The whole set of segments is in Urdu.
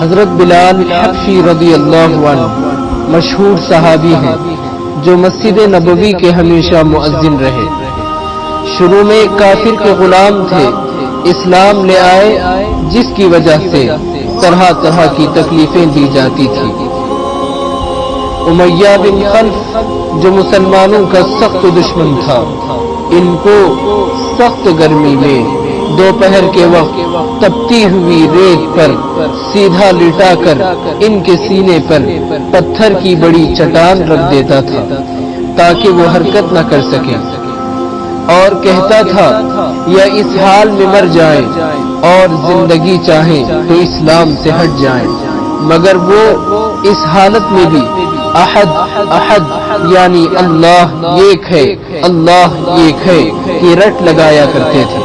حضرت بلال حبشی رضی اللہ عنہ مشہور صحابی ہیں جو مسجد نبوی کے ہمیشہ مؤذن رہے۔ شروع میں ایک کافر کے غلام تھے، اسلام لے آئے جس کی وجہ سے طرح طرح کی تکلیفیں دی جاتی تھی۔ امیہ بن خلف جو مسلمانوں کا سخت دشمن تھا، ان کو سخت گرمی میں دوپہر کے وقت تپتی ہوئی ریت پر سیدھا لٹا کر ان کے سینے پر پتھر کی بڑی چٹان رکھ دیتا تھا تاکہ وہ حرکت نہ کر سکے، اور کہتا تھا یا اس حال میں مر جائیں اور زندگی چاہیں تو اسلام سے ہٹ جائیں، مگر وہ اس حالت میں بھی احد احد یعنی اللہ ایک ہے، اللہ ایک ہے کہ رٹ لگایا کرتے تھے۔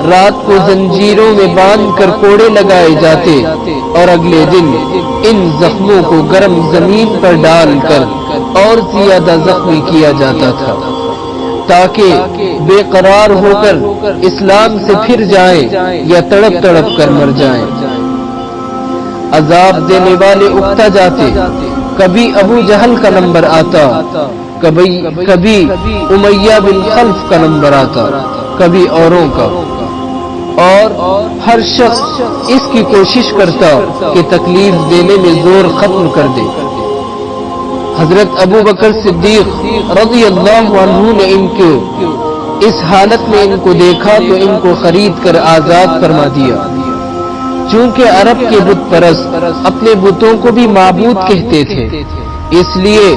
رات کو زنجیروں میں باندھ کر کوڑے لگائے جاتے اور اگلے دن ان زخموں کو گرم زمین پر ڈال کر اور زیادہ زخمی کیا جاتا تھا تاکہ بے قرار ہو کر اسلام سے پھر جائیں یا تڑپ تڑپ کر مر جائیں۔ عذاب دینے والے اکتا جاتے، کبھی ابو جہل کا نمبر آتا، کبھی امیہ بن خلف کا نمبر آتا، کبھی اوروں کا، اور ہر شخص اس کی کوشش کرتا کہ تکلیف دینے میں زور ختم کر دے۔ حضرت ابو بکر صدیق رضی اللہ عنہ نے ان کو اس حالت میں ان کو دیکھا تو ان کو خرید کر آزاد فرما دیا۔ چونکہ عرب کے بت پرست اپنے بتوں کو بھی معبود کہتے تھے، اس لیے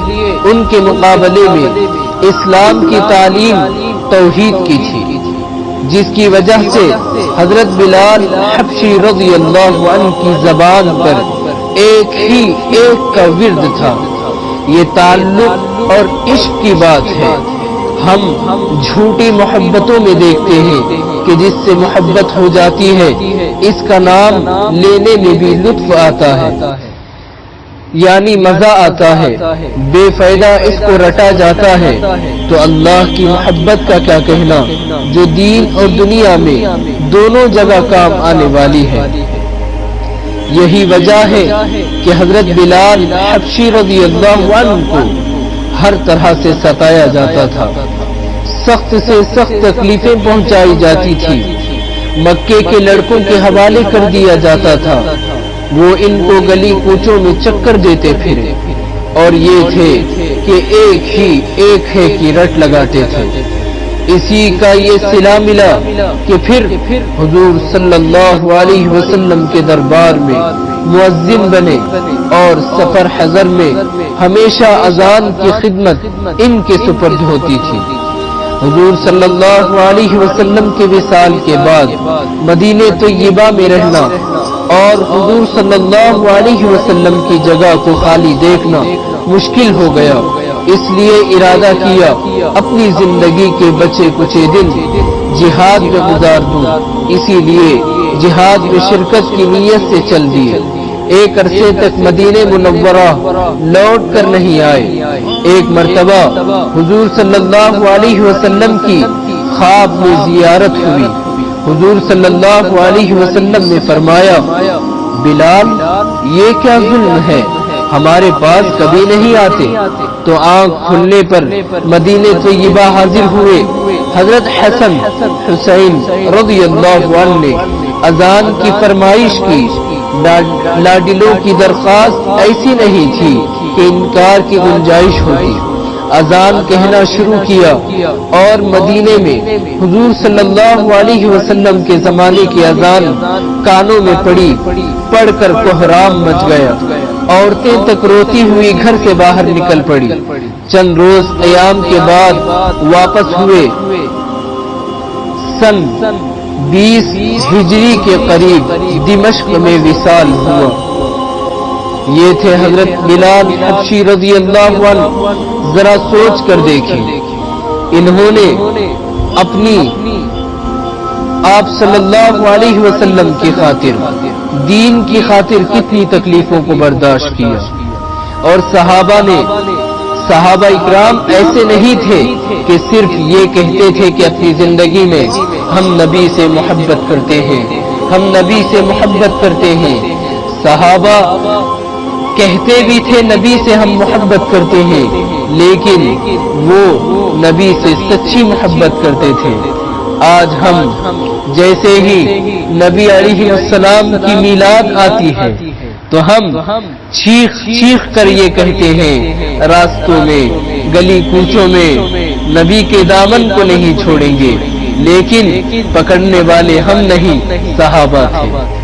ان کے مقابلے میں اسلام کی تعلیم توحید کی تھی، جس کی وجہ سے حضرت بلال حبشی رضی اللہ عنہ کی زبان پر ایک کا ورد تھا۔ یہ تعلق اور عشق کی بات ہے۔ ہم جھوٹی محبتوں میں دیکھتے ہیں کہ جس سے محبت ہو جاتی ہے اس کا نام لینے میں بھی لطف آتا ہے، یعنی مزہ آتا ہے، بے فائدہ اس کو رٹا جاتا ہے تو اللہ کی محبت کا کیا کہنا جو دین اور دنیا میں دونوں جگہ کام آنے والی ہے۔ یہی وجہ ہے کہ حضرت بلال حبشی رضی اللہ عنہ کو ہر طرح سے ستایا جاتا تھا، سخت سے سخت تکلیفیں پہنچائی جاتی تھی، مکے کے لڑکوں کے حوالے کر دیا جاتا تھا، وہ ان کو گلی کوچوں میں چکر دیتے پھرے اور یہ تھے کہ ایک ہے کہ رٹ لگاتے تھے۔ اسی کا یہ صلہ ملا کہ پھر حضور صلی اللہ علیہ وسلم کے دربار میں مؤذن بنے اور سفر حضر میں ہمیشہ اذان کی خدمت ان کے سپرد ہوتی تھی۔ حضور صلی اللہ علیہ وسلم کے وصال کے بعد مدینہ طیبہ میں رہنا اور حضور صلی اللہ علیہ وسلم کی جگہ کو خالی دیکھنا مشکل ہو گیا، اس لیے ارادہ کیا اپنی زندگی کے بچے کچے دن جہاد میں گزار دوں، اسی لیے جہاد میں شرکت کی نیت سے چل دیے۔ ایک عرصے تک مدینہ منورہ لوٹ کر نہیں آئے۔ ایک مرتبہ حضور صلی اللہ علیہ وسلم کی خواب میں زیارت ہوئی۔ حضور صلی اللہ علیہ وسلم نے فرمایا، بلال یہ کیا ظلم ہے، ہمارے پاس کبھی نہیں آتے۔ تو آنکھ کھلنے پر مدینہ طیبہ حاضر ہوئے۔ حضرت حسن حسین رضی اللہ عنہ نے اذان کی فرمائش کی۔ لاڈلوں کی درخواست ایسی نہیں تھی کہ انکار کی گنجائش ہوتی۔ اذان کہنا شروع کیا اور مدینے میں حضور صلی اللہ علیہ وسلم کے زمانے کی اذان کانوں میں پڑھ کر کوہرام مچ گیا۔ عورتیں تک روتی ہوئی گھر سے باہر نکل پڑی۔ چند روز قیام کے بعد واپس ہوئے۔ سن 20 ہجری کے قریب دمشق میں وصال ہوا۔ یہ تھے حضرت بلال حبشی رضی اللہ عنہ۔ ذرا سوچ کر دیکھیں، انہوں نے اپنی آپ صلی اللہ علیہ وسلم کی خاطر، دین کی خاطر کتنی تکلیفوں کو برداشت کیا، اور صحابہ اکرام ایسے نہیں تھے کہ صرف یہ کہتے تھے کہ اپنی زندگی میں ہم نبی سے محبت کرتے ہیں، ہم نبی سے محبت کرتے ہیں۔ صحابہ کہتے بھی تھے نبی سے ہم محبت کرتے ہیں، لیکن وہ نبی سے سچی محبت کرتے تھے۔ آج ہم جیسے ہی نبی علیہ السلام کی میلاد آتی ہے تو ہم چیخ کر یہ کہتے ہیں، راستوں میں گلی کوچوں میں نبی کے دامن کو نہیں چھوڑیں گے، لیکن پکڑنے والے ہم نہیں، صحابہ تھے۔